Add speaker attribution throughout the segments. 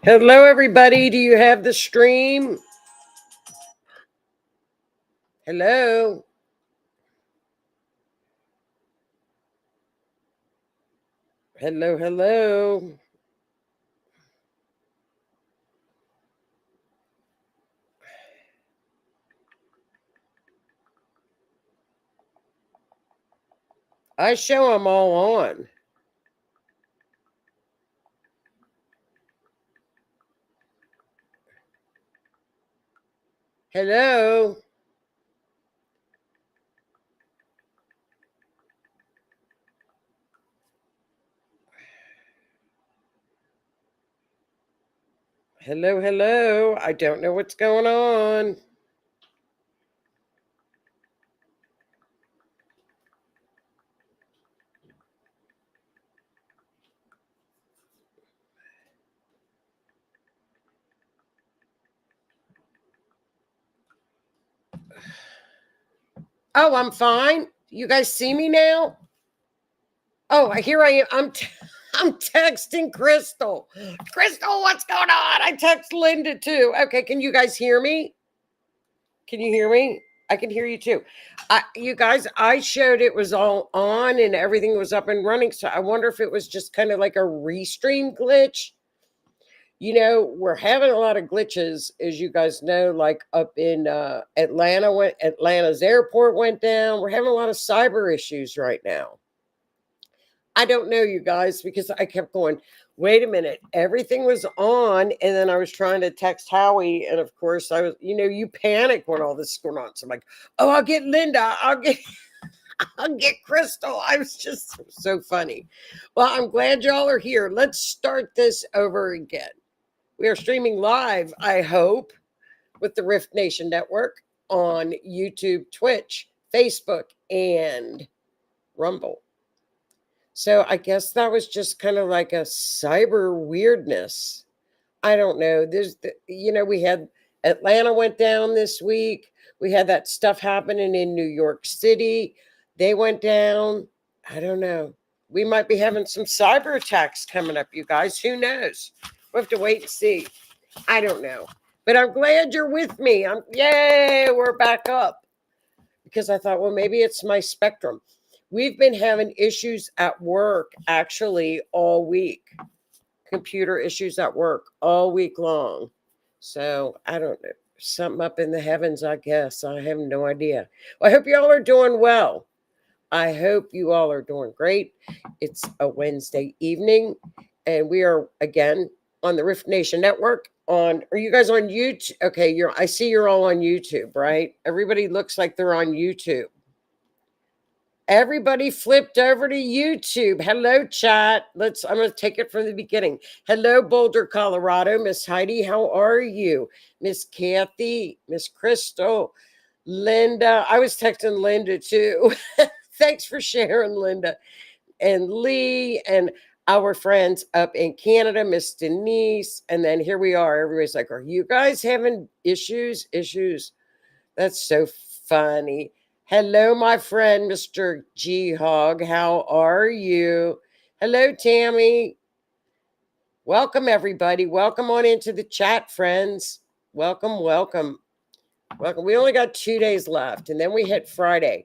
Speaker 1: Hello, everybody. Do you have the stream? Hello. Hello, hello. I show them all on. Hello. Hello, hello. I don't know what's going on. Oh, I'm fine. You guys see me now? Oh, here I am. I'm texting Crystal. Crystal, what's going on? I text Linda too. Okay, can you guys hear me? Can you hear me? I can hear you too. You guys, I showed it was all on and everything was up and running. So I wonder if it was just kind of like a restream glitch. You know, we're having a lot of glitches, as you guys know, like up in Atlanta. Atlanta's airport went down. We're having a lot of cyber issues right now. I don't know, you guys, because I kept going, wait a minute, everything was on. And then I was trying to text Howie. And of course, I was, you panic when all this is going on. So I'm like, oh, I'll get Linda. I'll get Crystal. I was just so funny. Well, I'm glad y'all are here. Let's start this over again. We are streaming live, I hope, with the Rift Nation Network on YouTube, Twitch, Facebook, and Rumble. So I guess that was just kind of like a cyber weirdness. I don't know. We had Atlanta went down this week. We had that stuff happening in New York City. They went down. I don't know. We might be having some cyber attacks coming up, you guys. Who knows? We'll have to wait and see. I don't know. But I'm glad you're with me. Yay, we're back up. Because I thought, well, maybe it's my spectrum. We've been having issues at work actually all week. Computer issues at work all week long. So I don't know. Something up in the heavens, I guess. I have no idea. Well, I hope you all are doing well. I hope you all are doing great. It's a Wednesday evening, and we are again on the Rift Nation Network. Are you guys on YouTube? Okay, I see you're all on YouTube, right? Everybody looks like they're on YouTube. Everybody flipped over to YouTube. Hello, chat. I'm going to take it from the beginning. Hello, Boulder, Colorado. Miss Heidi, how are you? Miss Kathy, Miss Crystal, Linda. I was texting Linda too. Thanks for sharing, Linda. And Lee and our friends up in Canada, Miss Denise. And then here we are. Everybody's like, are you guys having issues? That's so funny. Hello, my friend, Mr. G Hog. How are you? Hello, Tammy. Welcome, everybody. Welcome on into the chat, friends. Welcome, welcome. Welcome. We only got 2 days left, and then we hit Friday.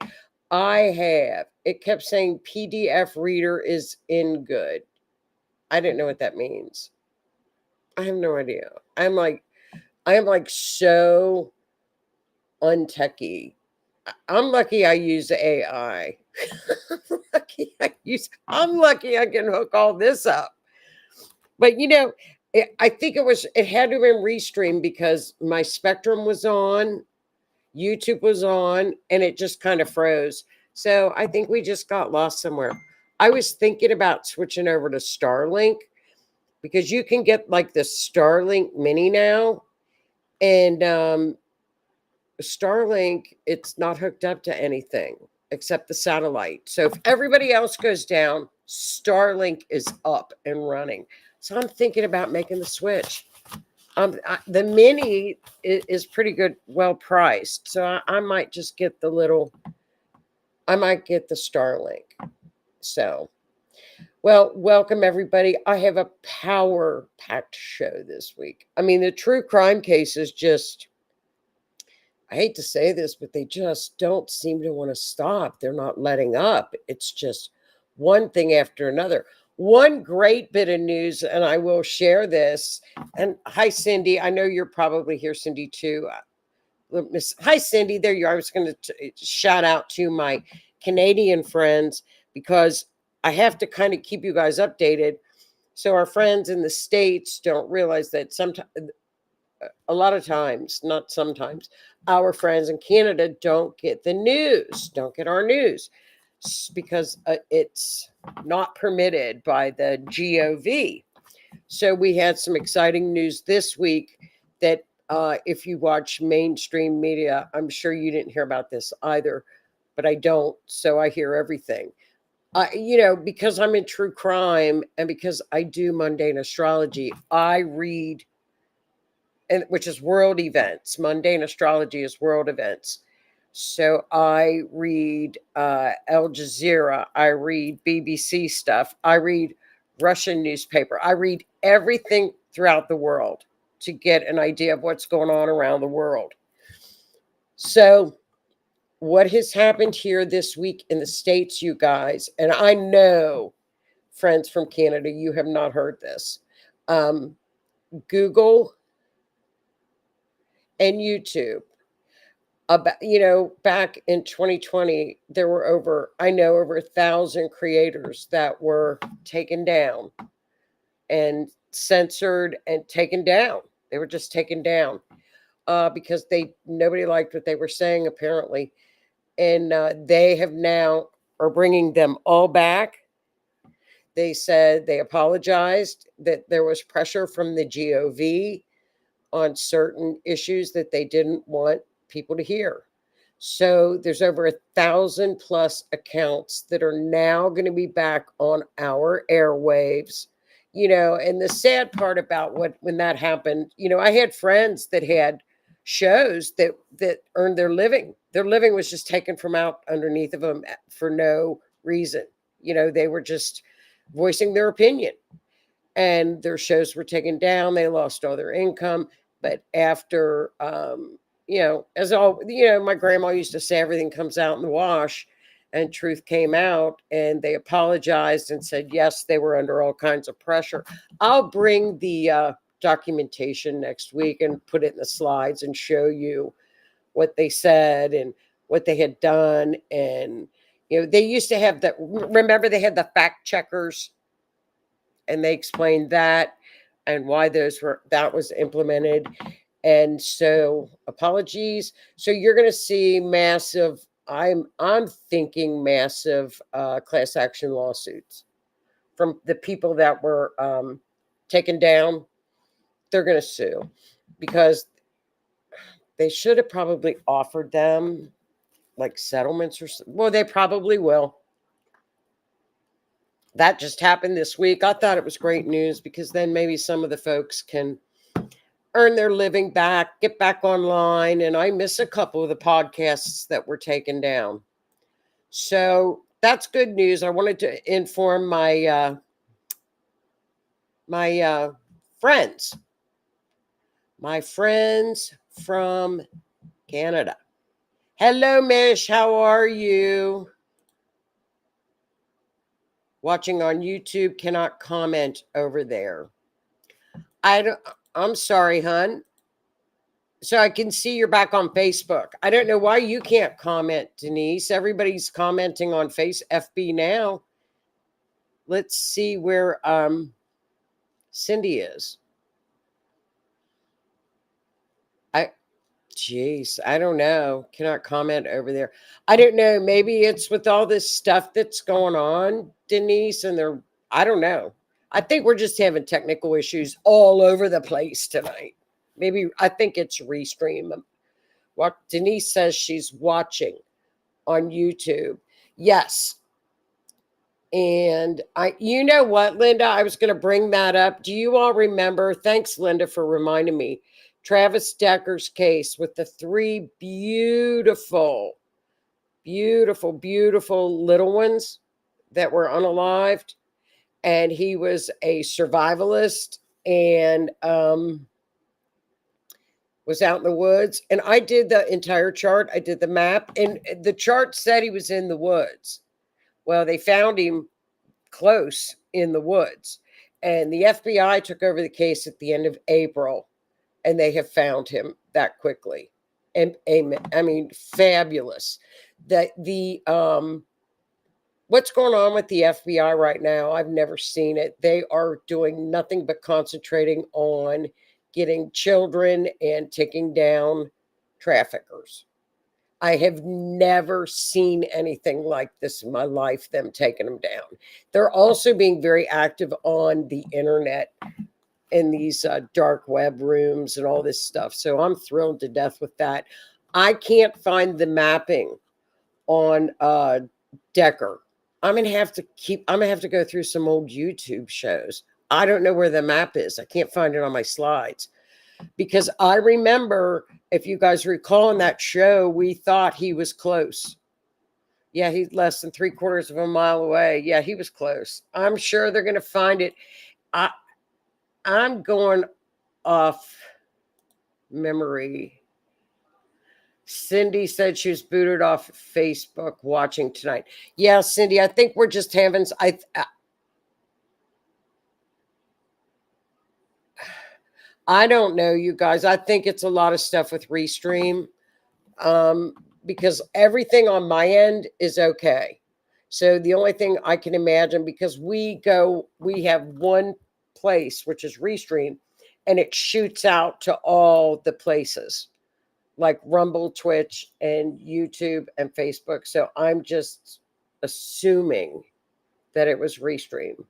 Speaker 1: It kept saying PDF reader is in good. I didn't know what that means. I have no idea. I am like so untechy. I'm lucky I use AI. I'm lucky I can hook all this up. But I think it had to have been restreamed because my Spectrum was on, YouTube was on, and it just kind of froze. So I think we just got lost somewhere. I was thinking about switching over to Starlink because you can get like the Starlink Mini now. And Starlink, it's not hooked up to anything except the satellite. So if everybody else goes down, Starlink is up and running. So I'm thinking about making the switch. The mini is pretty good, well priced. So I might just get the Starlink. So Well, welcome everybody. I have a power-packed show this week. I mean, the true crime cases just, I hate to say this, but they just don't seem to want to stop. They're not letting up. It's just one thing after another. One great bit of news, and I will share this. And hi, Cindy. I know you're probably here, Cindy, too. Hi, Cindy. There you are. I was going to shout out to my Canadian friends because I have to kind of keep you guys updated. So our friends in the States don't realize that sometimes, a lot of times, not sometimes, our friends in Canada don't get the news, don't get our news because it's not permitted by the GOV. So we had some exciting news this week that if you watch mainstream media, I'm sure you didn't hear about this either, but I don't. So I hear everything. Because I'm in true crime and because I do mundane astrology, I read, and which is world events. Mundane astrology is world events. So I read Al Jazeera, I read BBC stuff, I read Russian newspaper, I read everything throughout the world to get an idea of what's going on around the world. So what has happened here this week in the States, you guys, and I know, friends from Canada, you have not heard this. Google and YouTube. Back in 2020, there were over 1,000 creators that were taken down and censored and taken down. They were just taken down because nobody liked what they were saying, apparently. And they have now are bringing them all back. They said they apologized, that there was pressure from the GOV on certain issues that they didn't want people to hear. So there's over 1,000 plus accounts that are now going to be back on our airwaves. And the sad part about when that happened, I had friends that had shows that earned their living. Their living was just taken from out underneath of them for no reason. They were just voicing their opinion and their shows were taken down. They lost all their income. But after, as all, my grandma used to say, everything comes out in the wash, and truth came out, and they apologized and said, yes, they were under all kinds of pressure. I'll bring the documentation next week and put it in the slides and show you what they said and what they had done. And, they used to have remember they had the fact checkers, and they explained that and why that was implemented. And so apologies. So you're going to see massive, I'm thinking massive class action lawsuits from the people that were taken down. They're going to sue because they should have probably offered them like settlements or something. Well, they probably will. That just happened this week. I thought it was great news because then maybe some of the folks can earn their living back, get back online. And I miss a couple of the podcasts that were taken down. So that's good news. I wanted to inform my friends, my friends from Canada. Hello, Mish. How are you? Watching on YouTube, cannot comment over there. I'm sorry, hon. So I can see you're back on Facebook. I don't know why you can't comment, Denise. Everybody's commenting on FB now. Let's see where Cindy is. I don't know. Cannot comment over there. I don't know. Maybe it's with all this stuff that's going on, Denise, and I don't know. I think we're just having technical issues all over the place tonight. Maybe I think it's Restream. What Denise says she's watching on YouTube. Yes. And you know what, Linda, I was going to bring that up. Do you all remember? Thanks, Linda, for reminding me. Travis Decker's case with the 3 beautiful, beautiful, beautiful little ones that were unalived. and he was a survivalist and was out in the woods. And I did the entire chart. I did the map, and the chart said he was in the woods. Well, they found him close in the woods, and the FBI took over the case at the end of April, and they have found him that quickly. And I mean, fabulous. That the what's going on with the FBI right now, I've never seen it. They are doing nothing but concentrating on getting children and taking down traffickers. I have never seen anything like this in my life, them taking them down. They're also being very active on the internet in these dark web rooms and all this stuff. So I'm thrilled to death with that. I can't find the mapping on Decker. I'm gonna have to go through some old YouTube shows. I don't know where the map is. I can't find it on my slides, because I remember, if you guys recall, in that show, we thought he was close. Yeah, he's less than 3/4 of a mile away. Yeah, he was close. I'm sure they're going to find it. I'm going off memory. Cindy said she was booted off Facebook watching tonight. Yeah, Cindy, I think we're just having. I don't know, you guys. I think it's a lot of stuff with Restream, because everything on my end is okay. So the only thing I can imagine, because we have one place, which is Restream, and it shoots out to all the places like Rumble, Twitch, and YouTube and Facebook. So I'm just assuming that it was Restream.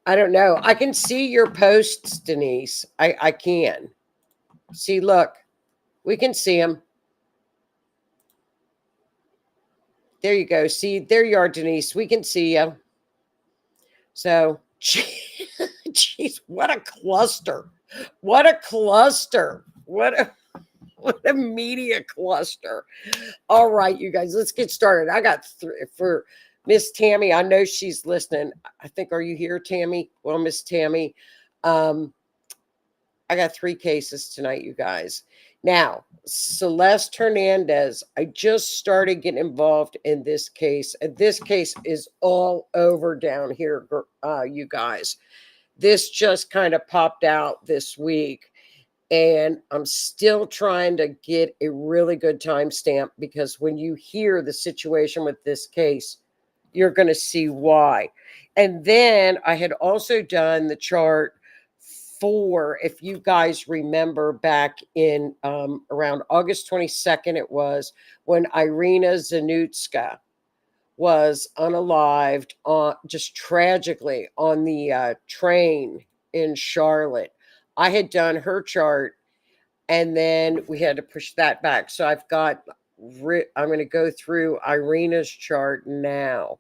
Speaker 1: I don't know. I can see your posts, Denise. I can. See, look. We can see them. There you go. See, there you are, Denise. We can see you. So, geez, what a cluster. What a cluster. What a media cluster. All right, you guys, let's get started. I got for Miss Tammy. I know she's listening. I think, are you here, Tammy? Well, Miss Tammy, I got 3 cases tonight, you guys. Now, Celeste Hernandez, I just started getting involved in this case, and this case is all over down here, you guys. This just kind of popped out this week. And I'm still trying to get a really good timestamp, because when you hear the situation with this case, you're going to see why. And then I had also done the chart for, if you guys remember, back in around August 22nd, it was when Irina Zanutska was unalived, just tragically, on the train in Charlotte. I had done her chart, and then we had to push that back. So I've got, I'm going to go through Irina's chart now.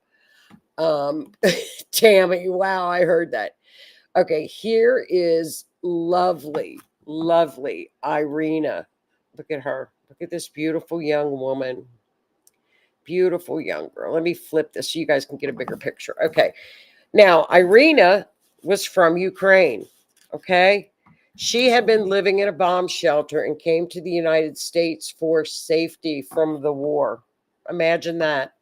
Speaker 1: Tammy, wow, I heard that. Okay, here is lovely, lovely Irina. Look at her. Look at this beautiful young woman. Beautiful young girl. Let me flip this so you guys can get a bigger picture. Okay. Now, Irina was from Ukraine. Okay. She had been living in a bomb shelter and came to the United States for safety from the war. Imagine that.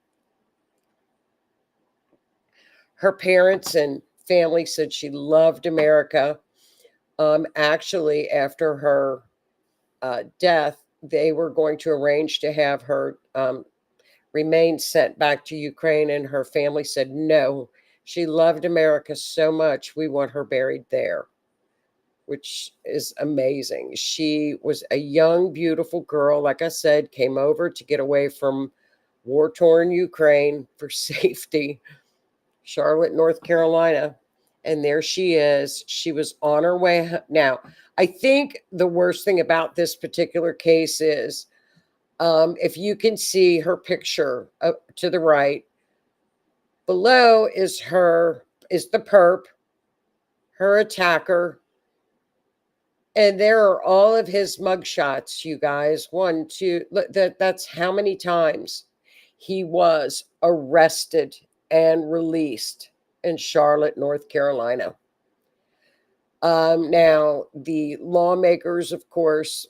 Speaker 1: Her parents and family said she loved America. Actually, after her death, they were going to arrange to have her remain sent back to Ukraine, and her family said no. She loved America so much, we want her buried there, which is amazing. She was a young, beautiful girl, like I said, came over to get away from war-torn Ukraine for safety, Charlotte, North Carolina. And there she is. She was on her way. Now, I think the worst thing about this particular case is, if you can see her picture up to the right, below is the perp, her attacker, and there are all of his mugshots, you guys. 1, 2, that's how many times he was arrested and released. in Charlotte, North Carolina. Now, the lawmakers, of course,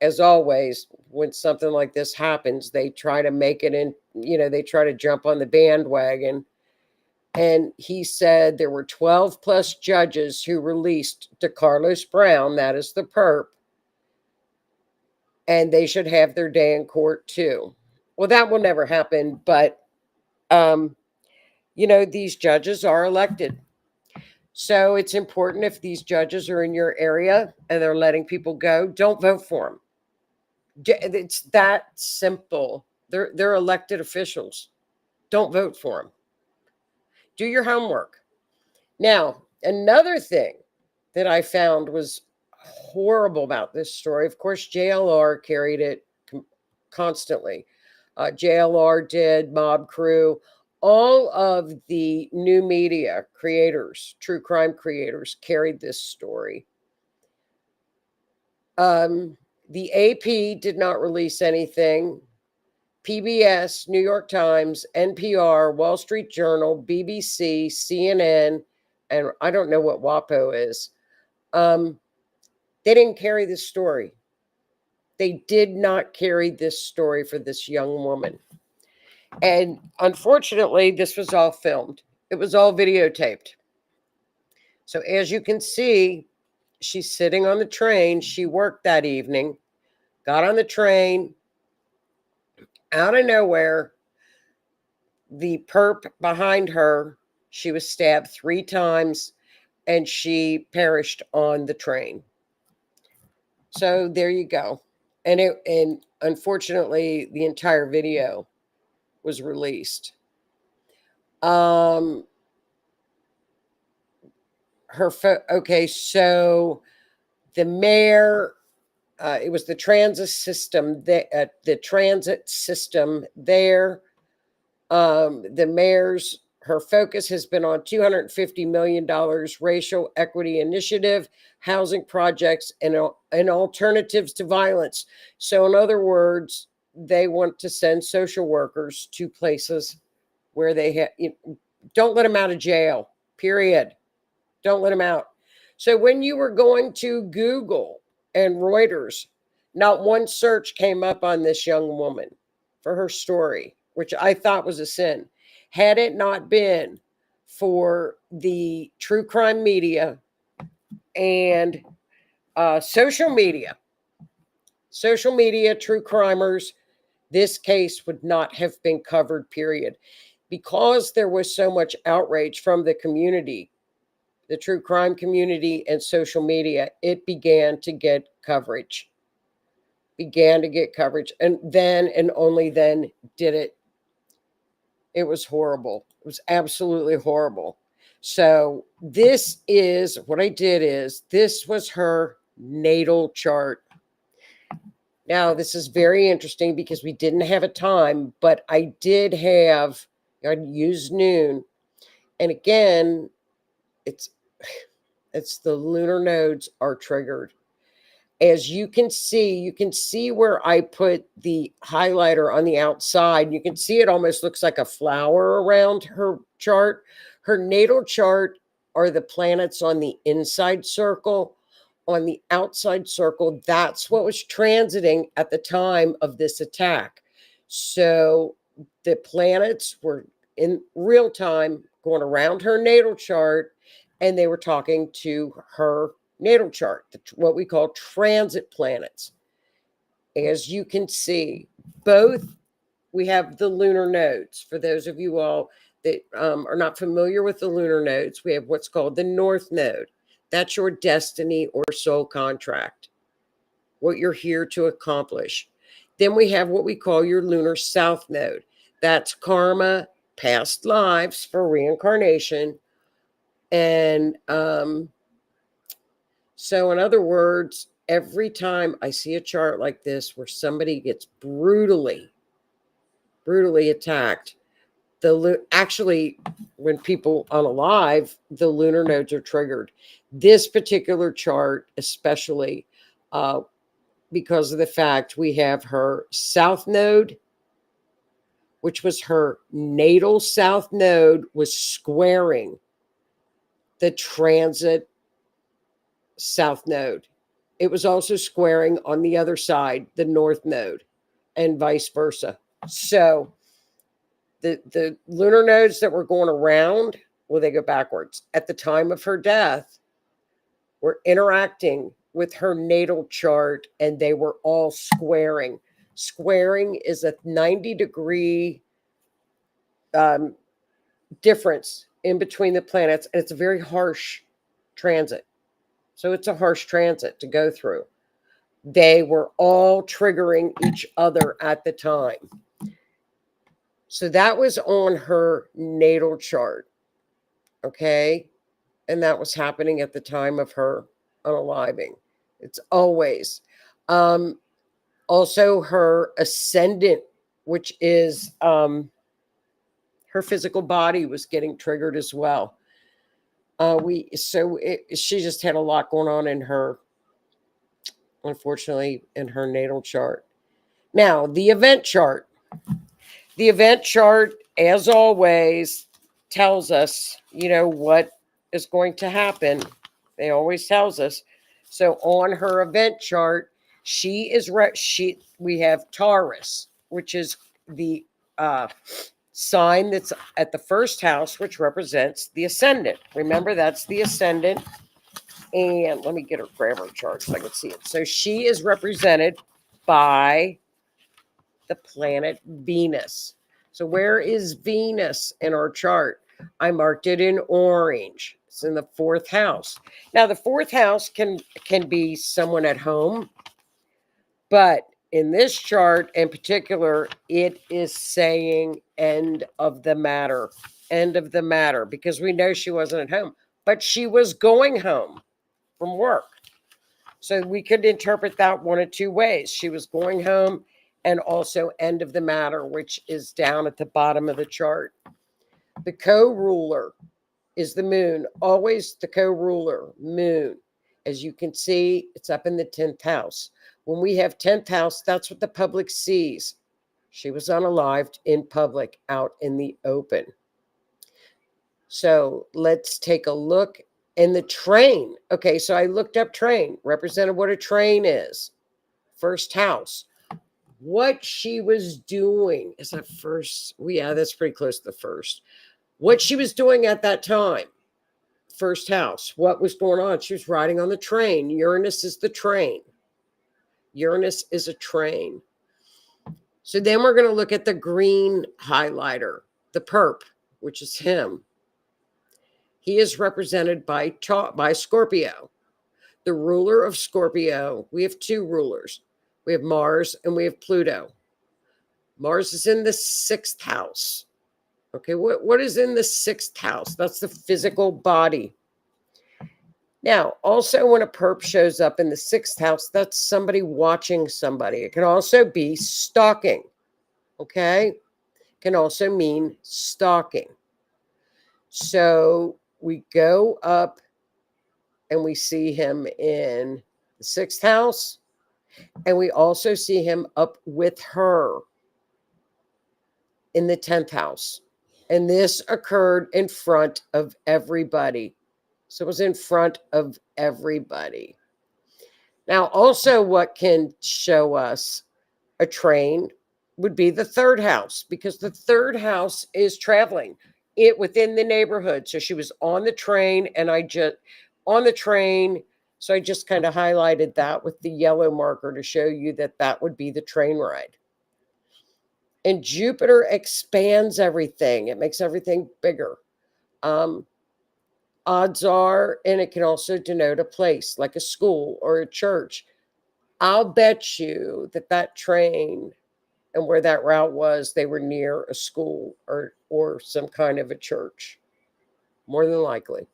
Speaker 1: as always, when something like this happens, they try to make it in, they try to jump on the bandwagon. And he said there were 12 plus judges who released DeCarlos Brown, that is the perp, and they should have their day in court too. Well, that will never happen, but these judges are elected. So it's important, if these judges are in your area and they're letting people go, don't vote for them. It's that simple. They're elected officials. Don't vote for them. Do your homework. Now, another thing that I found was horrible about this story, of course, JLR carried it constantly. JLR did, Mob Crew, all of the new media creators, true crime creators, carried this story. The AP did not release anything. PBS, New York Times, NPR, Wall Street Journal, BBC, CNN, and I don't know what WAPO is. They didn't carry this story. They did not carry this story for this young woman. And unfortunately, this was all filmed. It was all videotaped. So as you can see, she's sitting on the train. She worked that evening, got on the train, out of nowhere, the perp behind her, she was stabbed 3 times and she perished on the train. So there you go. And unfortunately, the entire video was released. Okay, so the mayor, it was the transit system there. The mayor's, her focus has been on $250 million racial equity initiative, housing projects, and alternatives to violence. So in other words, they want to send social workers to places where they don't let them out of jail, period. Don't let them out. So when you were going to Google and Reuters, not one search came up on this young woman for her story, which I thought was a sin. Had it not been for the true crime media and social media, true crimers, this case would not have been covered, period. Because there was so much outrage from the community, the true crime community and social media, it began to get coverage. And then and only then did it. It was horrible. It was absolutely horrible. So this is what I did is this was her natal chart. Now, this is very interesting because we didn't have a time, but I did have, I'd use noon. And again, it's the lunar nodes are triggered. As you can see where I put the highlighter on the outside. You can see it almost looks like a flower around her chart. Her natal chart are the planets on the inside circle. On the outside circle, that's what was transiting at the time of this attack. So the planets were in real time going around her natal chart, and they were talking to her natal chart, what we call transit planets. As you can see, both, we have the lunar nodes. For those of you all that are not familiar with the lunar nodes, we have what's called the North Node. That's your destiny or soul contract, what you're here to accomplish. Then we have what we call your lunar South Node. That's karma, past lives for reincarnation. And so in other words, every time I see a chart like this where somebody gets brutally attacked, actually, when people unalive, the lunar nodes are triggered. This particular chart, especially because of the fact we have her South Node which was her natal south node, was squaring the transit south node. It was also squaring on the other side, the north node, and vice versa. So the lunar nodes that were going around, well, they go backwards. At the time of her death, were interacting with her natal chart, and they were all squaring. Squaring is a 90-degree difference in between the planets, and it's a very harsh transit. So it's a harsh transit to go through. They were all triggering each other at the time. So that was on her natal chart. Okay. And that was happening at the time of her unaliving. It's always. Also, her ascendant, which is her physical body, was getting triggered as well. She just had a lot going on in her, unfortunately, in her natal chart. Now, the event chart. The event chart, as always, tells us, what is going to happen. It always tells us. So on her event chart, we have Taurus, which is the sign that's at the first house, which represents the ascendant. Remember, that's the ascendant. And let me grab her chart so I can see it. So she is represented by the planet Venus. So where is Venus in our chart? I marked it in orange. It's in the 4th house. Now, the 4th house can be someone at home, but in this chart in particular, it is saying end of the matter, because we know she wasn't at home, but she was going home from work. So we could interpret that one of two ways. She was going home, and also end of the matter, which is down at the bottom of the chart. The co-ruler is the moon, always the co-ruler, moon. As you can see, it's up in the 10th house. When we have 10th house, that's what the public sees. She was unalived in public, out in the open. So let's take a look. In the train. Okay, so I looked up train, represented what a train is. 1st house. What she was doing is that first. Yeah, that's pretty close to the 1st. What she was doing at that time, 1st house. What was going on? She was riding on the train. Uranus is the train. Uranus is a train. So then we're going to look at the green highlighter, the perp, which is him. He is represented by Scorpio. The ruler of Scorpio, we have 2 rulers. We have Mars and we have Pluto. Mars is in the 6th house. Okay, what is in the 6th house? That's the physical body. Now, also when a perp shows up in the 6th house, that's somebody watching somebody. It can also be stalking. Okay? It can also mean stalking. So we go up and we see him in the 6th house. And we also see him up with her in the 10th house. And this occurred in front of everybody. So it was in front of everybody. Now, also what can show us a train would be the 3rd house, because the 3rd house is traveling it within the neighborhood. So she was on the train, and so I just kind of highlighted that with the yellow marker to show you that that would be the train ride. And Jupiter expands everything. It makes everything bigger. Odds are, and it can also denote a place like a school or a church. I'll bet you that train and where that route was, they were near a school or some kind of a church, more than likely.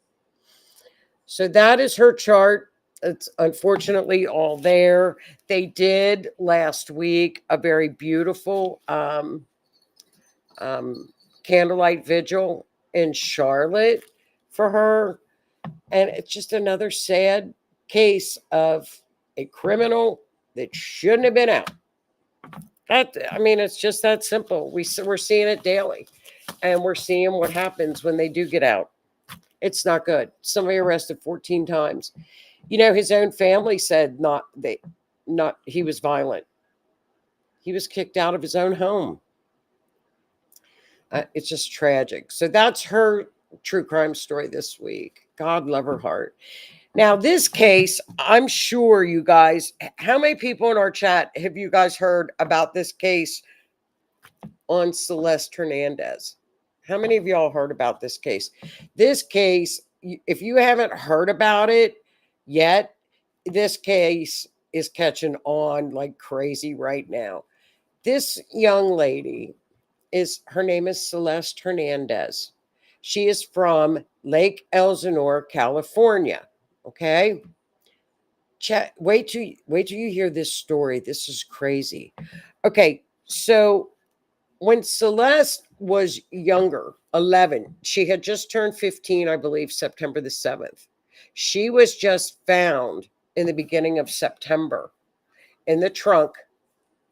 Speaker 1: So that is her chart. It's unfortunately all there. They did last week a very beautiful candlelight vigil in Charlotte for her. And it's just another sad case of a criminal that shouldn't have been out. I mean, it's just that simple. We're seeing it daily, and we're seeing what happens when they do get out. It's not good. Somebody arrested 14 times. You know, his own family said not he was violent. He was kicked out of his own home. It's just tragic. So that's her true crime story this week. God love her heart. Now, this case, I'm sure you guys, how many people in our chat have you guys heard about this case on Celeste Hernandez? How many of y'all heard about this case? This case, if you haven't heard about it yet, this case is catching on like crazy right now. This young lady her name is Celeste Hernandez. She is from Lake Elsinore, California. Okay. Wait till you hear this story. This is crazy. Okay, so when Celeste was younger, 11, she had just turned 15, I believe, September the 7th. She was just found in the beginning of September in the trunk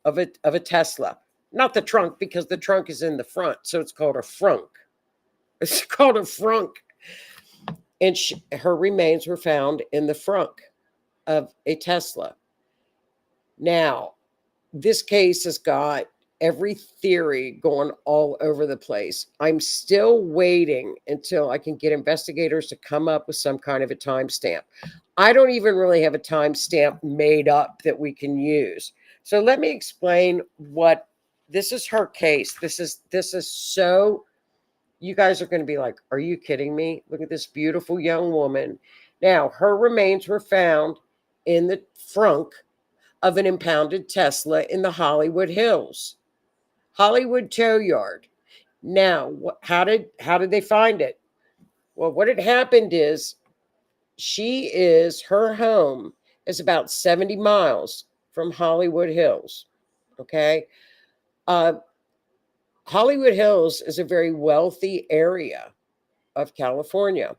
Speaker 1: of a Tesla. Not the trunk, because the trunk is in the front, so it's called a frunk. It's called a frunk. And her remains were found in the frunk of a Tesla. Now, this case has got every theory going all over the place. I'm still waiting until I can get investigators to come up with some kind of a timestamp. I don't even really have a timestamp made up that we can use. So let me explain what this is. Her case. This is so, you guys are going to be like, are you kidding me? Look at this beautiful young woman. Now, her remains were found in the frunk of an impounded Tesla in the Hollywood Hills, Hollywood Tow Yard. Now, how did they find it? Well, what had happened is her home is about 70 miles from Hollywood Hills. Okay. Hollywood Hills is a very wealthy area of California.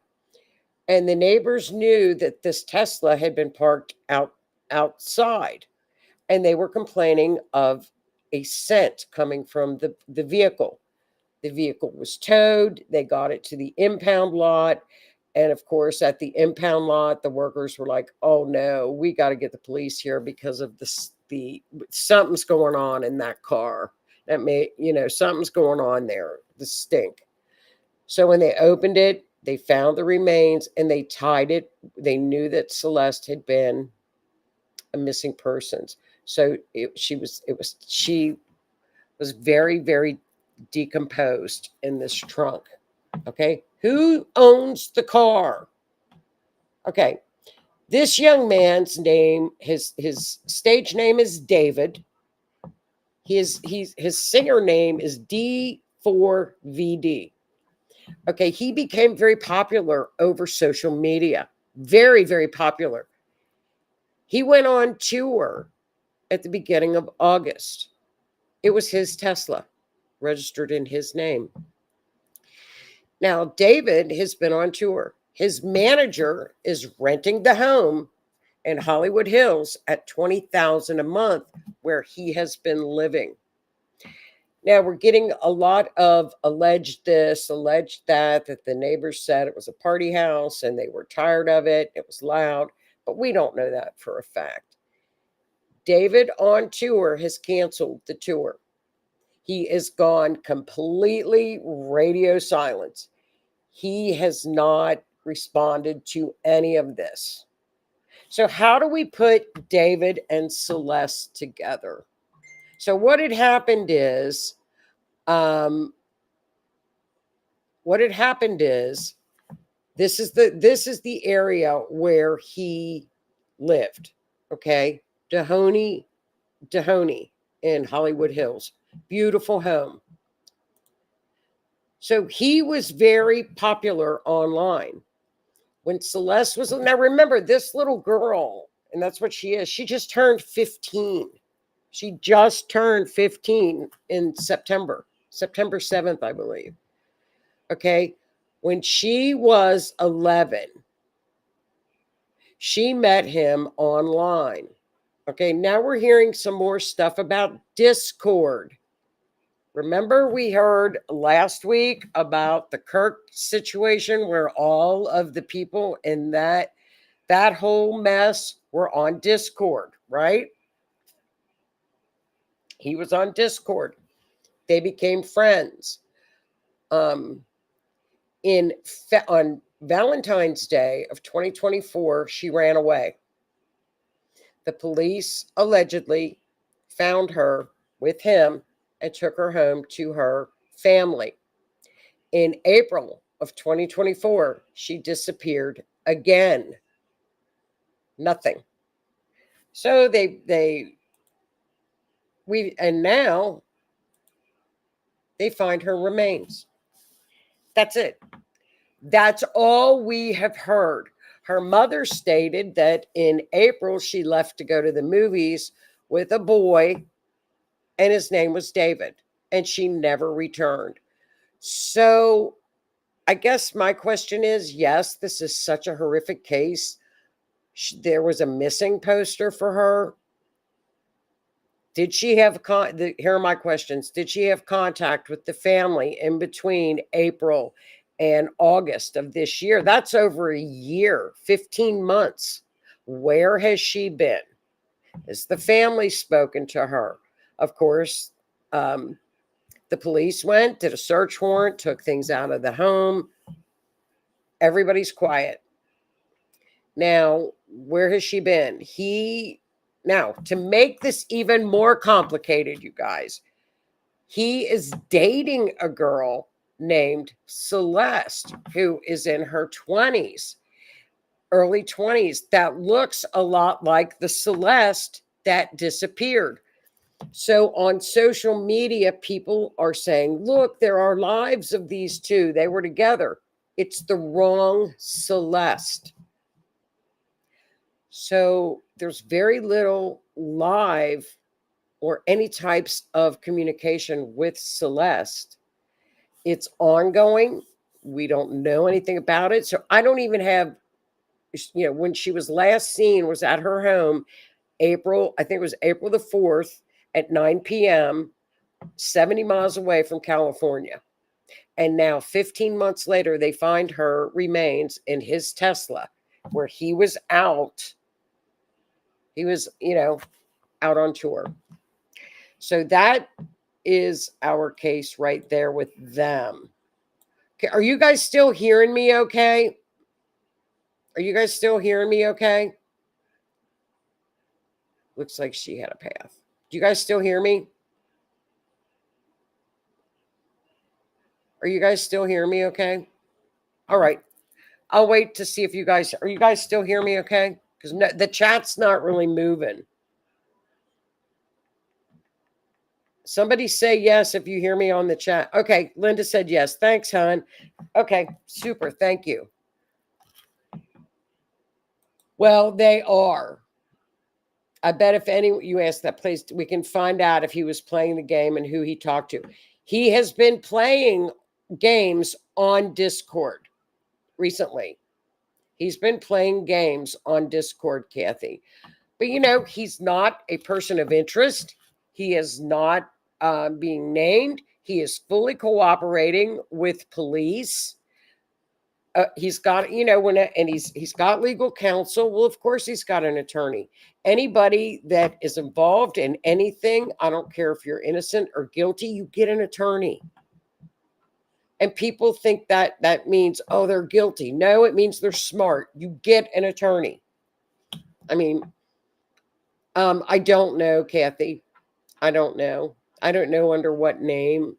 Speaker 1: And the neighbors knew that this Tesla had been parked outside, and they were complaining of a scent coming from the vehicle. The vehicle was towed. They got it to the impound lot. And of course, at the impound lot, the workers were like, oh no, we got to get the police here because of something's going on in that car. Something's going on there, the stink. So when they opened it, they found the remains and they tied it. They knew that Celeste had been a missing persons. So she was very, very decomposed in this trunk. Okay. Who owns the car? Okay. This young man's name, his stage name is David. His singer name is D4VD. Okay, he became very popular over social media. Very, very popular. He went on tour at the beginning of August. It was his Tesla, registered in his name. Now, David has been on tour. His manager is renting the home in Hollywood Hills at $20,000 a month, where he has been living. Now, we're getting a lot of alleged this, alleged that the neighbors said it was a party house and they were tired of it. It was loud, but we don't know that for a fact. David on tour has canceled the tour. He is gone completely radio silence. He has not responded to any of this. So how do we put David and Celeste together? So what had happened is, this is the area where he lived. Okay, Dahoney in Hollywood Hills, beautiful home. So he was very popular online. When Celeste was, now remember, this little girl, and that's what she is. She just turned 15. She just turned 15 in September 7th, I believe. Okay. When she was 11, she met him online. Okay, now we're hearing some more stuff about Discord. Remember, we heard last week about the Kirk situation where all of the people in that whole mess were on Discord, right? He was on Discord. They became friends. On Valentine's Day of 2024, she ran away. The police allegedly found her with him and took her home to her family. In April of 2024, she disappeared again. Nothing. So and now they find her remains. That's it. That's all we have heard. Her mother stated that in April she left to go to the movies with a boy, and his name was David, and she never returned. So I guess my question is, yes, this is such a horrific case. There was a missing poster for her. Did she have here are my questions. Did she have contact with the family in between April and August of this year? That's over a year, 15 months. Where has she been? Has the family spoken to her? Of course, the police went, did a search warrant, took things out of the home. Everybody's quiet. Now, where has she been? Now, to make this even more complicated, you guys, he is dating a girl named Celeste, who is in her 20s, early 20s, that looks a lot like the Celeste that disappeared. So on social media, people are saying, look, there are lives of these two. They were together. It's the wrong Celeste. So there's very little live or any types of communication with Celeste. It's ongoing. We don't know anything about it. So I don't even have, when she was last seen was at her home, I think it was April the 4th at 9 p.m., 70 miles away from California. And now 15 months later, they find her remains in his Tesla where he was out. He was, out on tour. So that is our case right there with them. Okay, are you guys still hearing me okay? Are you guys still hearing me okay? Looks like she had a path. Do you guys still hear me? Are you guys still hearing me okay? All right. I'll wait to see if you guys still hear me okay? Because the chat's not really moving. Somebody say yes if you hear me on the chat. Okay, Linda said yes. Thanks, hon. Okay, super. Thank you. Well, they are. I bet if you ask that place, we can find out if he was playing the game and who he talked to. He has been playing games on Discord recently. He's been playing games on Discord, Kathy. But, he's not a person of interest. He is not being named. He is fully cooperating with police. He's got, and he's got legal counsel. Well, of course, he's got an attorney. Anybody that is involved in anything, I don't care if you're innocent or guilty, you get an attorney. And people think that means, oh, they're guilty. No, it means they're smart. You get an attorney. I mean, I don't know, Kathy. I don't know. I don't know under what name.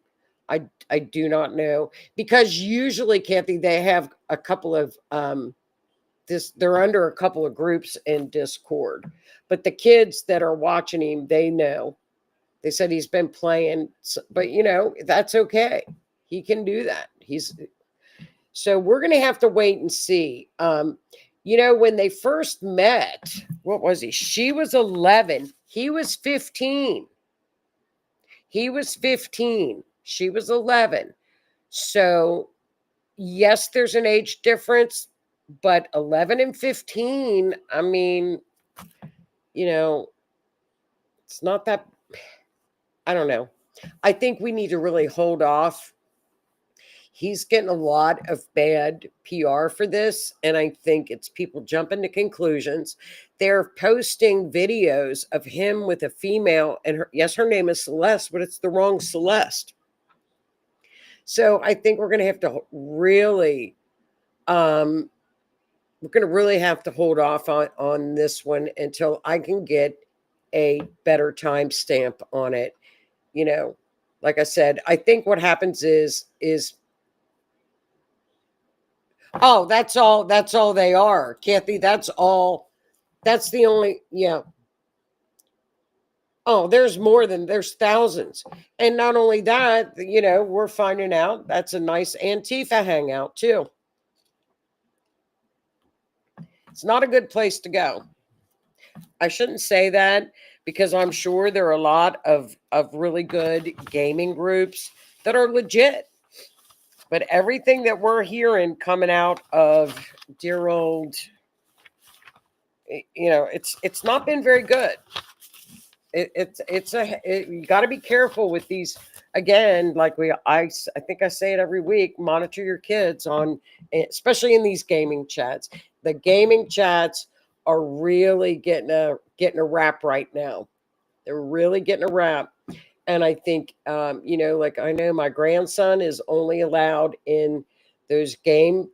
Speaker 1: I do not know, because usually, Kathy, they have a couple of they're under a couple of groups in Discord. But the kids that are watching him, they know. They said he's been playing, but that's okay. He can do that. So we're going to have to wait and see. When they first met, what was he? She was 11. He was 15. He was 15. She was 11. So, yes, there's an age difference, but 11 and 15, I mean, It's not that, I don't know. I think we need to really hold off. He's getting a lot of bad PR for this, and I think it's people jumping to conclusions. They're posting videos of him with a female, and yes, her name is Celeste, but it's the wrong Celeste. So I think we're going to have to really, um, we're going to really have to hold off on this one until I can get a better timestamp on it. You know, like I said, I think what happens is oh, that's all they are, Kathy. That's all. That's the only, yeah. Oh, there's thousands. And not only that, we're finding out that's a nice Antifa hangout too. It's not a good place to go. I shouldn't say that because I'm sure there are a lot of really good gaming groups that are legit. But everything that we're hearing coming out of dear old, it's not been very good. You got to be careful with these. Again, like I think I say it every week. Monitor your kids on, especially in these gaming chats. The gaming chats are really getting a rap right now. They're really getting a rap, and I think like I know my grandson is only allowed in those game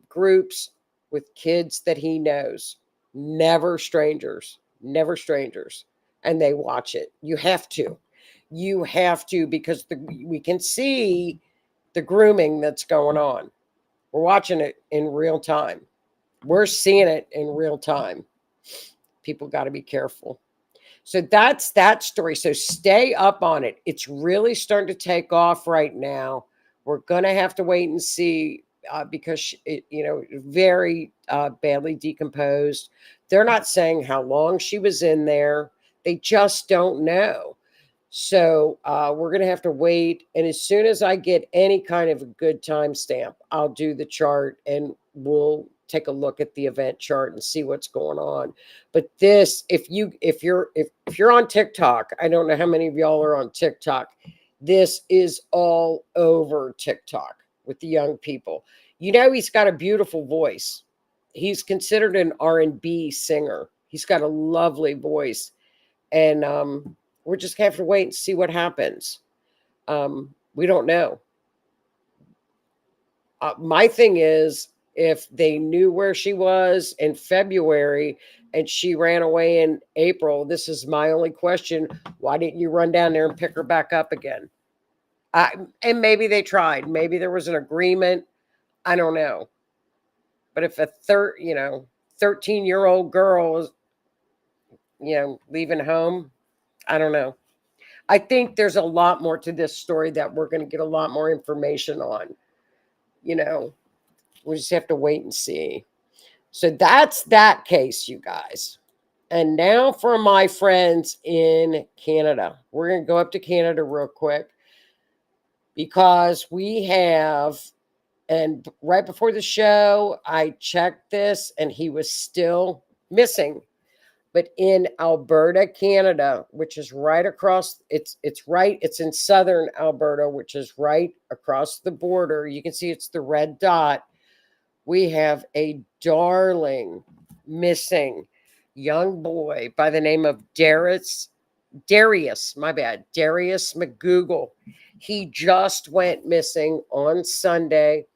Speaker 1: groups with kids that he knows, never strangers, never strangers, and they watch it. You have to because we can see the grooming that's going on. We're watching it in real time. We're seeing it in real time. People got to be careful. So that's that story. So stay up on it. It's really starting to take off right now. We're going to have to wait and see because very badly decomposed. They're not saying how long she was in there. They just don't know. So we're going to have to wait. And as soon as I get any kind of a good timestamp, I'll do the chart and we'll take a look at the event chart and see what's going on. But this, if you're on TikTok, I don't know how many of y'all are on TikTok. This is all over TikTok with the young people. He's got a beautiful voice. He's considered an R&B singer. He's got a lovely voice. And we're just going to have to wait and see what happens. We don't know. My thing is, if they knew where she was in February and she ran away in April, this is my only question. Why didn't you run down there and pick her back up again? And maybe they tried. Maybe there was an agreement. I don't know. But if a 13-year-old girl is, leaving home, I don't know. I think there's a lot more to this story that we're going to get a lot more information on. We just have to wait and see. So that's that case, you guys. And now for my friends in Canada. We're going to go up to Canada real quick because we have, and right before the show, I checked this and he was still missing. But in Alberta, Canada, which is right across, it's in southern Alberta, which is right across the border. You can see it's the red dot. We have a darling missing young boy by the name of Darius McGoogle. He just went missing on Sunday,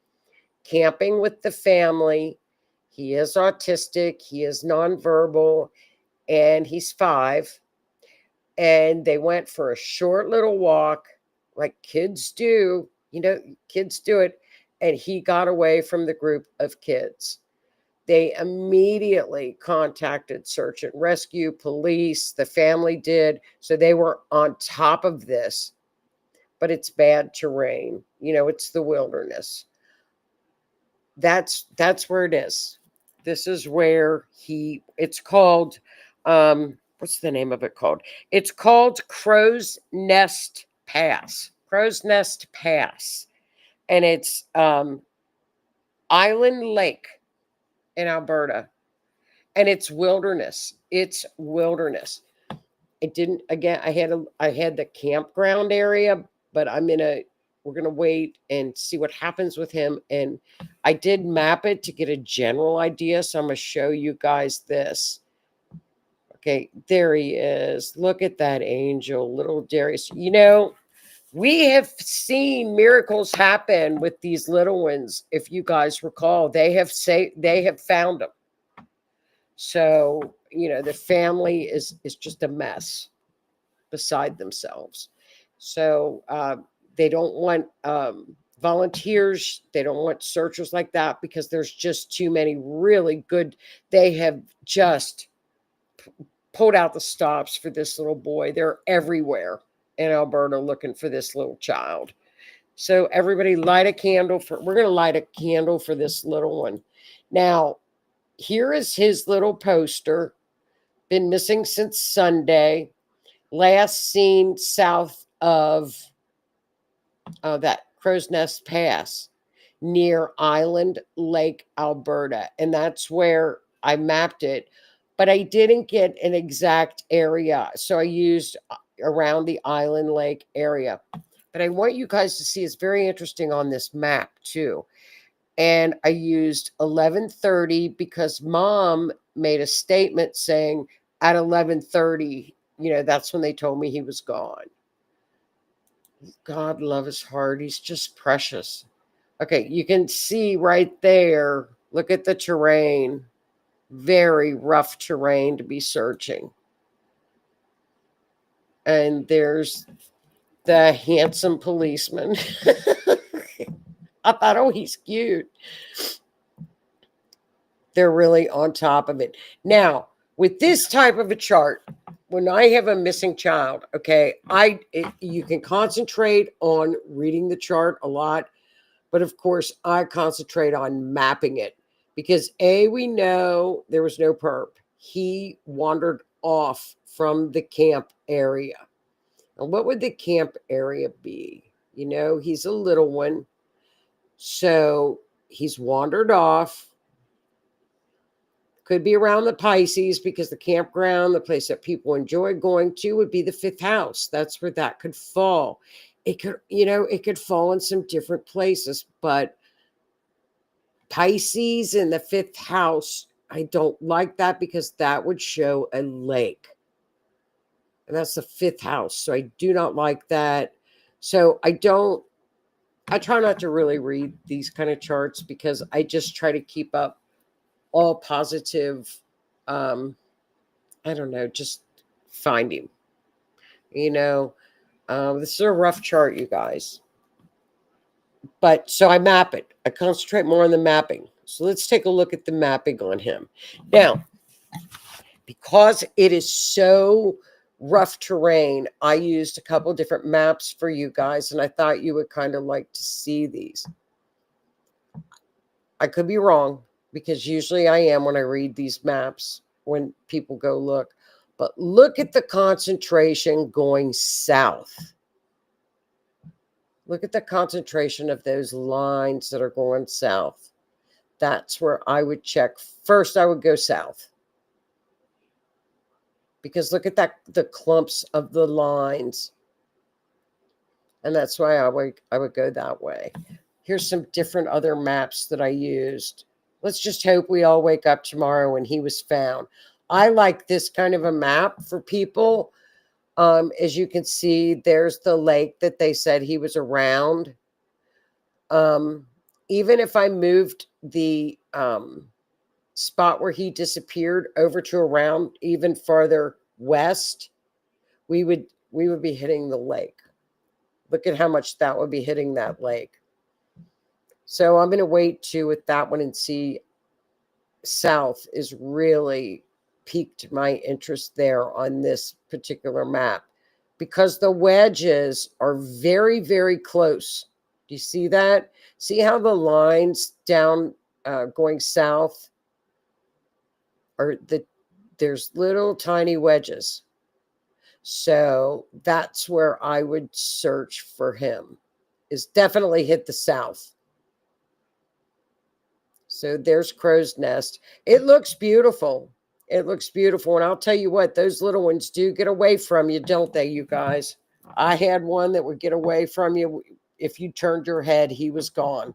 Speaker 1: camping with the family. He is autistic, he is nonverbal, and he's 5. And they went for a short little walk, like kids do. Kids do it. And he got away from the group of kids. They immediately contacted search and rescue, police, the family did. So they were on top of this. But it's bad terrain. It's the wilderness. That's where it is. This is where it's called, what's the name of it called? It's called Crow's Nest Pass. Crow's Nest Pass. And it's Island Lake in Alberta. And it's wilderness. It's wilderness. it didn't, again, I had the campground area, but we're going to wait and see what happens with him. And I did map it to get a general idea. So I'm going to show you guys this. Okay, there he is. Look at that angel, little Darius. We have seen miracles happen with these little ones. If you guys recall, they have found them. So, the family is just a mess beside themselves. So, they don't want volunteers. They don't want searchers like that because there's just too many really good. They have just pulled out the stops for this little boy. They're everywhere in Alberta looking for this little child. So everybody light a candle we're going to light a candle for this little one. Now, here is his little poster. Been missing since Sunday. Last seen south of that Crow's Nest Pass near Island Lake, Alberta. And that's where I mapped it. But I didn't get an exact area. So I used around the Island Lake area. But I want you guys to see, it's very interesting on this map too. And I used 11:30 because Mom made a statement saying at 11:30, that's when they told me he was gone. God love his heart. He's just precious. Okay, you can see right there. Look at the terrain. Very rough terrain to be searching. And there's the handsome policeman. I thought, oh, he's cute. They're really on top of it. Now, with this type of a chart, when I have a missing child, okay, you can concentrate on reading the chart a lot, but of course, I concentrate on mapping it because we know there was no perp. He wandered off from the camp area. And what would the camp area be? He's a little one. So he's wandered off. Could be around the Pisces because the campground, the place that people enjoy going to, would be the 5th house. That's where that could fall. It could fall in some different places, but Pisces in the 5th house, I don't like that because that would show a lake. And that's the 5th house. So I do not like that. So I try not to really read these kind of charts because I just try to keep up all positive, I don't know, just find him. This is a rough chart, you guys. But so I map it. I concentrate more on the mapping. So let's take a look at the mapping on him. Now, because it is so rough terrain, I used a couple different maps for you guys, and I thought you would kind of like to see these. I could be wrong, because usually I am when I read these maps, when people go look. But look at the concentration going south. Look at the concentration of those lines that are going south. That's where I would check. First, I would go south. Because look at the clumps of the lines. And that's why I would go that way. Here's some different other maps that I used. Let's just hope we all wake up tomorrow when he was found. I like this kind of a map for people. As you can see, there's the lake that they said he was around. Even if I moved the spot where he disappeared over to around even farther west, we would be hitting the lake. Look at how much that would be hitting that lake. So I'm going to wait with that one and see. South is really piqued my interest there on this particular map because the wedges are very, very close. Do you see that? See how the lines down going south there's little tiny wedges. So that's where I would search for him, is definitely hit the south. So there's Crow's Nest. It looks beautiful. It looks beautiful. And I'll tell you what, those little ones do get away from you, don't they, you guys? I had one that would get away from you. If you turned your head, he was gone.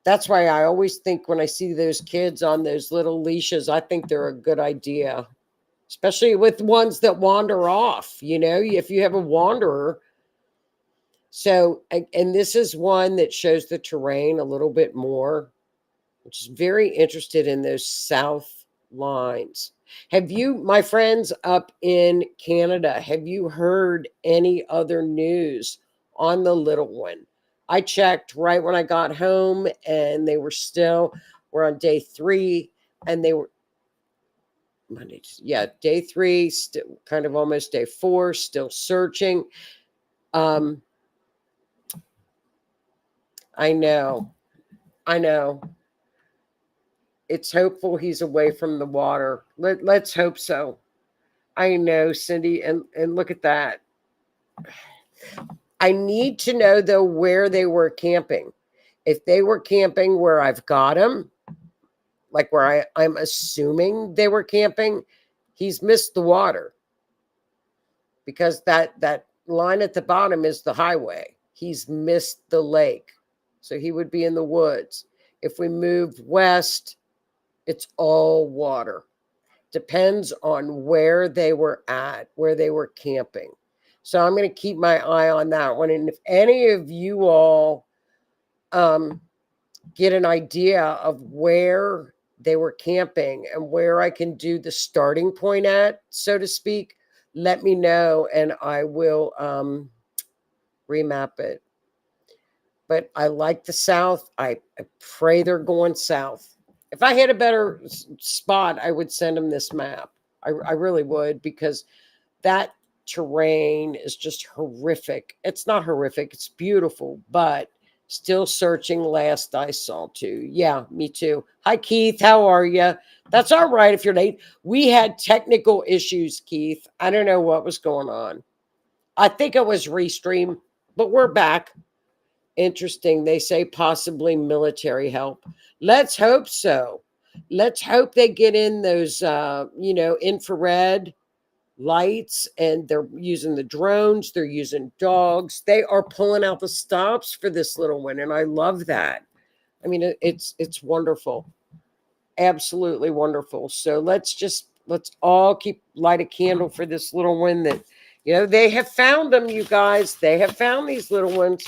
Speaker 1: That's why I always think when I see those kids on those little leashes, I think they're a good idea, especially with ones that wander off. If you have a wanderer. So, and this is one that shows the terrain a little bit more, which is very interested in those south lines. Have you, my friends up in Canada, have you heard any other news on the little one? I checked right when I got home and we're on day 3 and they were Monday. Yeah, day 3, still kind of almost day 4, still searching. I know. It's hopeful he's away from the water. Let's hope so. I know, Cindy, and look at that. I need to know, though, where they were camping. If they were camping where I've got them, like where I'm assuming they were camping, he's missed the water because that line at the bottom is the highway. He's missed the lake. So he would be in the woods. If we move west, it's all water. Depends on where they were at, where they were camping. So I'm going to keep my eye on that one. And if any of you all get an idea of where they were camping and where I can do the starting point at, so to speak, let me know and I will remap it. But I like the south. I pray they're going south. If I had a better spot, I would send them this map. I really would, because that terrain is just horrific. It's not horrific. It's beautiful, but still searching last I saw too. Yeah, me too. Hi, Keith. How are you? That's all right if you're late. We had technical issues, Keith. I don't know what was going on. I think it was Restream, but we're back. Interesting. They say possibly military help. Let's hope so. Let's hope they get in those, infrared lights, and they're using the drones. They're using dogs. They are pulling out the stops for this little one, and I love that. I mean, it's wonderful, absolutely wonderful. So let's all light a candle for this little one that, they have found them. You guys, they have found these little ones.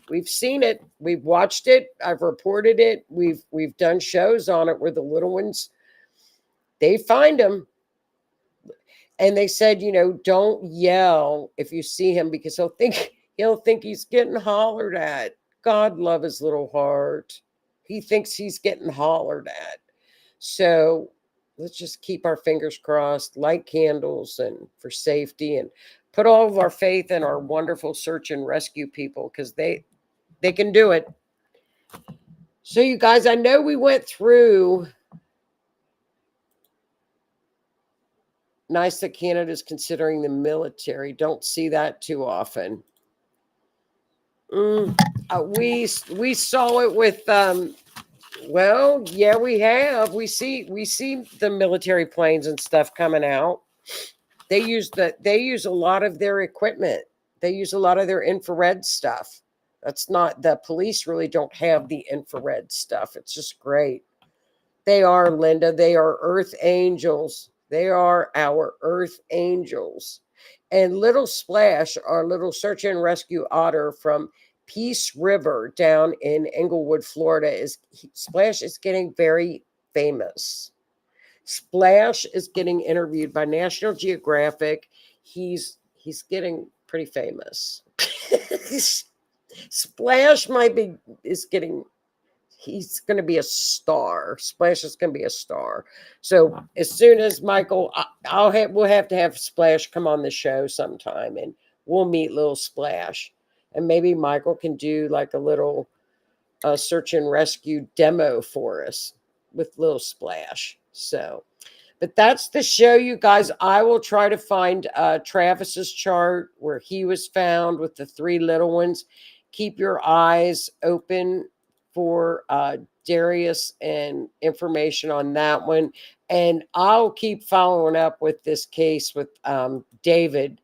Speaker 1: We've seen it. We've watched it. I've reported it. We've done shows on it where the little ones, they find them. And they said, don't yell if you see him because he'll think he's getting hollered at. God love his little heart. He thinks he's getting hollered at. So let's just keep our fingers crossed, light candles and for safety, and put all of our faith in our wonderful search and rescue people, because they can do it. So you guys, I know we went through. Nice that Canada's considering the military. Don't see that too often. We saw it with well, yeah, we have. We see the military planes and stuff coming out. They use a lot of their equipment. They use a lot of their infrared stuff. That's not, the police really don't have the infrared stuff. It's just great. They are, Linda. They are Earth angels. They are our Earth angels. And Little Splash, our little search and rescue otter from Peace River down in Englewood, Florida, Splash is getting very famous. Splash is getting interviewed by National Geographic. He's getting pretty famous. Splash he's going to be a star. Splash is going to be a star. So as soon as Michael, we'll have to have Splash come on the show sometime, and we'll meet little Splash, and maybe Michael can do like a little search and rescue demo for us with little Splash. So, but that's the show, you guys. I will try to find Travis's chart where he was found with the 3 little ones. Keep your eyes open for Darius and information on that one. And I'll keep following up with this case with David,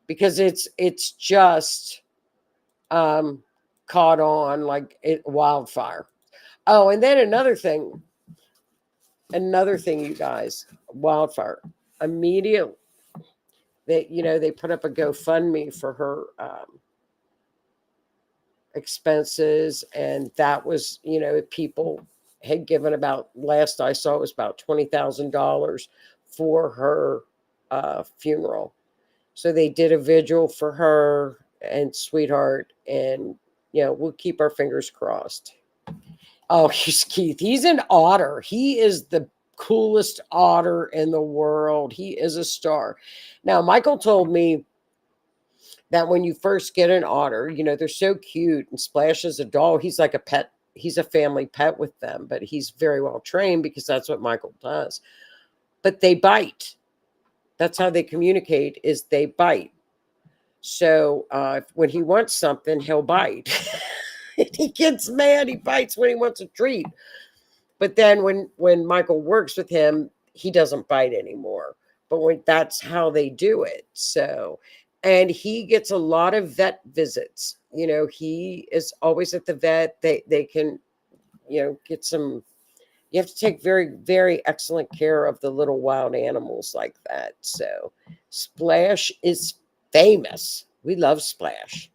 Speaker 1: because it's just caught on like wildfire. Oh, and then another thing, you guys, wildfire. Immediately, they put up a GoFundMe for her expenses, and that was, people had given about, last I saw, it was about $20,000 for her funeral. So they did a vigil for her and sweetheart, and we'll keep our fingers crossed. Oh, he's Keith. He's an otter. He is the coolest otter in the world. He is a star. Now, Michael told me that when you first get an otter, they're so cute, and Splash is a doll. He's like a pet. He's a family pet with them, but he's very well trained because that's what Michael does. But they bite. That's how they communicate, is they bite. So when he wants something, he'll bite. He gets mad. He bites when he wants a treat. But then when Michael works with him, he doesn't bite anymore. But that's how they do it. So, and he gets a lot of vet visits. He is always at the vet. They can, get some. You have to take very, very excellent care of the little wild animals like that. So, Splash is famous. We love Splash.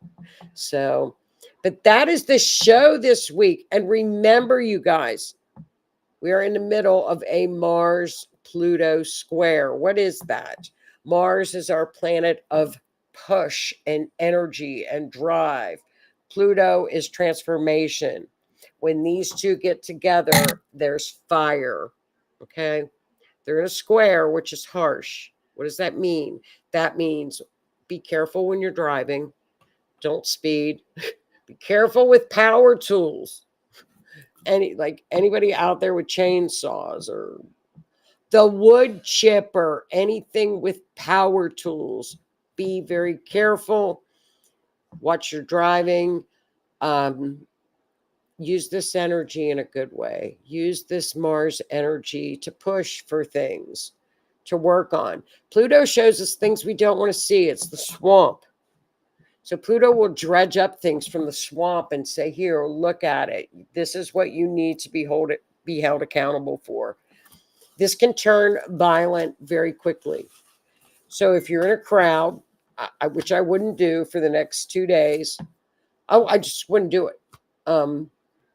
Speaker 1: So, but that is the show this week. And remember, you guys, we are in the middle of a Mars-Pluto square. What is that? Mars is our planet of push and energy and drive. Pluto is transformation. When these two get together, there's fire. Okay? They're in a square, which is harsh. What does that mean? That means be careful when you're driving. Don't speed. Be careful with power tools. Anybody out there with chainsaws or the wood chipper, anything with power tools, be very careful. Watch your driving. Use this energy in a good way. Use this Mars energy to push for things, to work on. Pluto shows us things we don't want to see. It's the swamp. So Pluto will dredge up things from the swamp and say, here, look at it. This is what you need to be held accountable for. This can turn violent very quickly. So if you're in a crowd, which I wouldn't do for the next 2 days, I just wouldn't do it.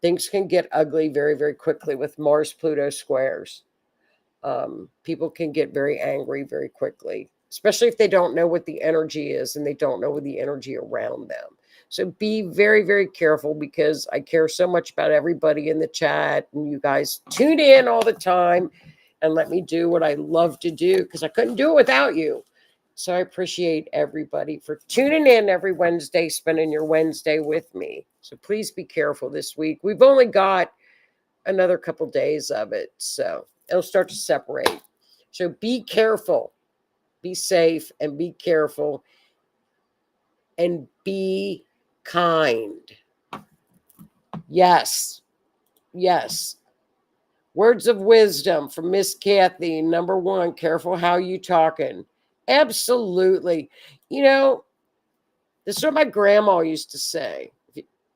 Speaker 1: Things can get ugly very, very quickly with Mars-Pluto squares. People can get very angry very quickly, especially if they don't know what the energy is and they don't know the energy around them. So be very, very careful, because I care so much about everybody in the chat, and you guys tune in all the time and let me do what I love to do, because I couldn't do it without you. So I appreciate everybody for tuning in every Wednesday, spending your Wednesday with me. So please be careful this week. We've only got another couple days of it, so it'll start to separate. So be careful, be safe, and be careful, and be kind. Yes. Words of wisdom from Miss Kathy. Number 1, careful how you talking. Absolutely. This is what my grandma used to say.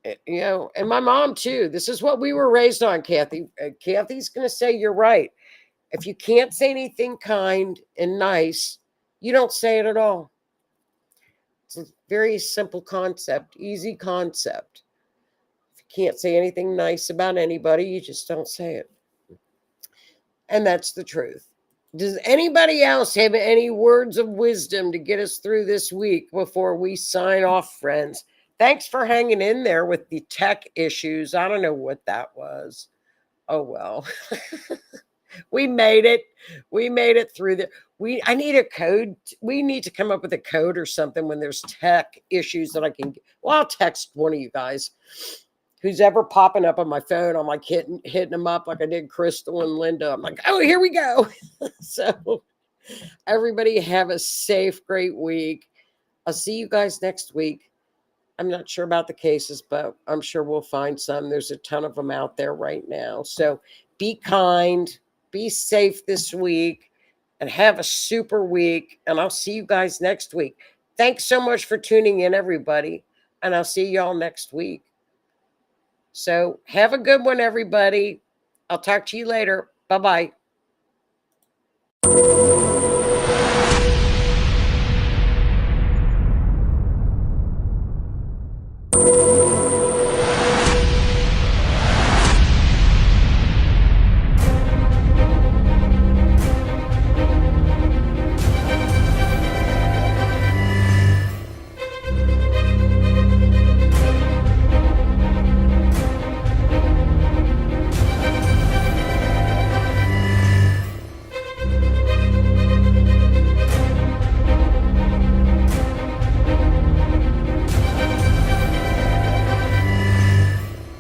Speaker 1: And my mom too. This is what we were raised on, Kathy. Kathy's going to say you're right. If you can't say anything kind and nice, you don't say it at all. It's a very simple concept, easy concept. If you can't say anything nice about anybody, you just don't say it. And that's the truth. Does anybody else have any words of wisdom to get us through this week before we sign off, friends? Thanks for hanging in there with the tech issues. I don't know what that was. Oh, well. We made it. We made it through the. I need a code. We need to come up with a code or something when there's tech issues that I can. Well, I'll text one of you guys who's ever popping up on my phone. I'm like hitting them up like I did Crystal and Linda. I'm like, oh, here we go. So everybody have a safe, great week. I'll see you guys next week. I'm not sure about the cases, but I'm sure we'll find some. There's a ton of them out there right now. So be kind, be safe this week, and have a super week. And I'll see you guys next week. Thanks so much for tuning in, everybody. And I'll see y'all next week. So have a good one, everybody. I'll talk to you later. Bye-bye.